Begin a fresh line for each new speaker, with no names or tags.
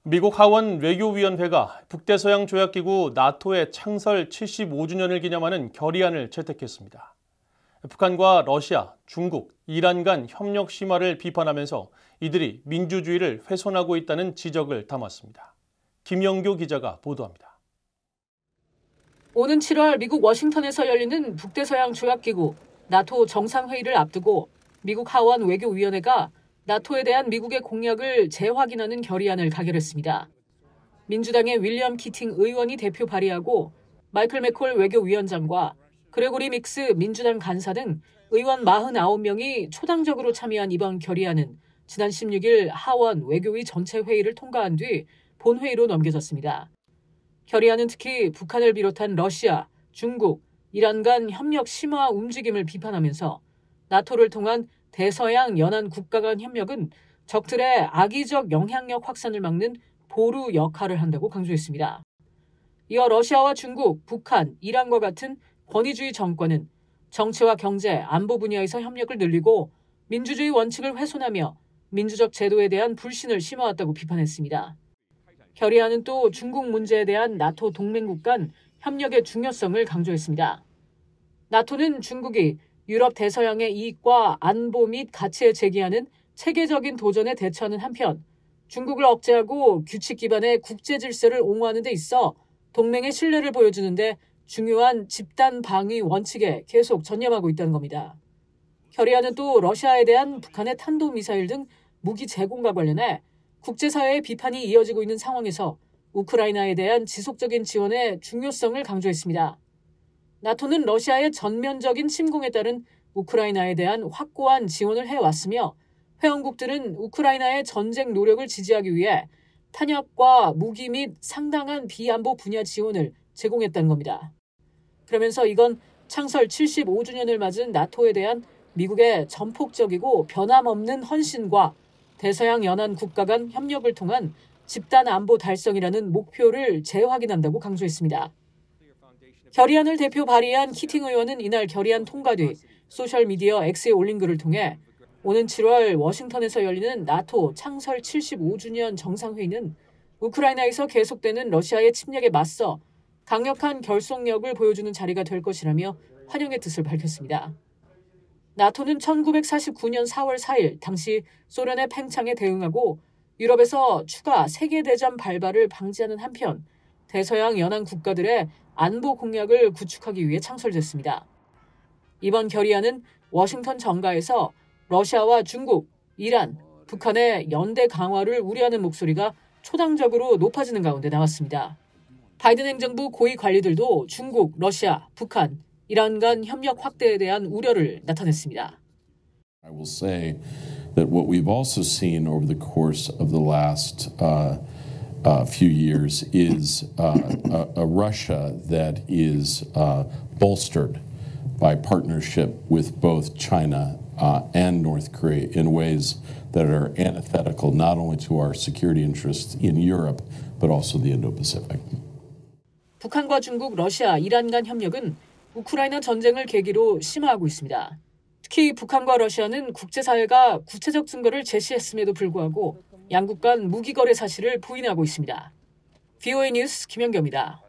미국 하원 외교위원회가 북대서양 조약기구 나토의 창설 75주년을 기념하는 결의안을 채택했습니다. 북한과 러시아, 중국, 이란 간 협력 심화를 비판하면서 이들이 민주주의를 훼손하고 있다는 지적을 담았습니다. 김영교 기자가 보도합니다.
오는 7월 미국 워싱턴에서 열리는 북대서양 조약기구 나토 정상회의를 앞두고 미국 하원 외교위원회가 나토에 대한 미국의 공약을 재확인하는 결의안을 가결했습니다. 민주당의 윌리엄 키팅 의원이 대표 발의하고 마이클 맥콜 외교위원장과 그레고리 믹스 민주당 간사 등 의원 49명이 초당적으로 참여한 이번 결의안은 지난 16일 하원 외교위 전체 회의를 통과한 뒤 본회의로 넘겨졌습니다. 결의안은 특히 북한을 비롯한 러시아, 중국, 이란 간 협력 심화 움직임을 비판하면서 나토를 통한 대서양 연안 국가 간 협력은 적들의 악의적 영향력 확산을 막는 보루 역할을 한다고 강조했습니다. 이어 러시아와 중국, 북한, 이란과 같은 권위주의 정권은 정치와 경제, 안보 분야에서 협력을 늘리고 민주주의 원칙을 훼손하며 민주적 제도에 대한 불신을 심어왔다고 비판했습니다. 결의안은 또 중국 문제에 대한 나토 동맹국 간 협력의 중요성을 강조했습니다. 나토는 중국이 유럽 대서양의 이익과 안보 및 가치에 제기하는 체계적인 도전에 대처하는 한편 중국을 억제하고 규칙 기반의 국제 질서를 옹호하는 데 있어 동맹의 신뢰를 보여주는 데 중요한 집단 방위 원칙에 계속 전념하고 있다는 겁니다. 결의안은 또 러시아에 대한 북한의 탄도미사일 등 무기 제공과 관련해 국제사회의 비판이 이어지고 있는 상황에서 우크라이나에 대한 지속적인 지원의 중요성을 강조했습니다. 나토는 러시아의 전면적인 침공에 따른 우크라이나에 대한 확고한 지원을 해왔으며 회원국들은 우크라이나의 전쟁 노력을 지지하기 위해 탄약과 무기 및 상당한 비안보 분야 지원을 제공했다는 겁니다. 그러면서 이건 창설 75주년을 맞은 나토에 대한 미국의 전폭적이고 변함없는 헌신과 대서양 연안 국가 간 협력을 통한 집단 안보 달성이라는 목표를 재확인한다고 강조했습니다. 결의안을 대표 발의한 키팅 의원은 이날 결의안 통과 뒤 소셜미디어 X에 올린 글을 통해 오는 7월 워싱턴에서 열리는 나토 창설 75주년 정상회의는 우크라이나에서 계속되는 러시아의 침략에 맞서 강력한 결속력을 보여주는 자리가 될 것이라며 환영의 뜻을 밝혔습니다. 나토는 1949년 4월 4일 당시 소련의 팽창에 대응하고 유럽에서 추가 세계대전 발발을 방지하는 한편 대서양 연안 국가들의 안보 공약을 구축하기 위해 창설됐습니다. 이번 결의안은 워싱턴 정가에서 러시아와 중국, 이란, 북한의 연대 강화를 우려하는 목소리가 초당적으로 높아지는 가운데 나왔습니다. 바이든 행정부 고위 관리들도 중국, 러시아, 북한, 이란 간 협력 확대에 대한 우려를 나타냈습니다.
I will say that what we've also seen over the course of the last few years is a Russia that is bolstered by partnership with both China and North Korea in ways that are antithetical not only to our security interests in Europe but also the Indo-Pacific.
북한과 중국, 러시아, 이란 간 협력은 우크라이나 전쟁을 계기로 심화하고 있습니다. 특히 북한과 러시아는 국제사회가 구체적 증거를 제시했음에도 불구하고 양국 간 무기 거래 사실을 부인하고 있습니다. VOA 뉴스 김연경입니다.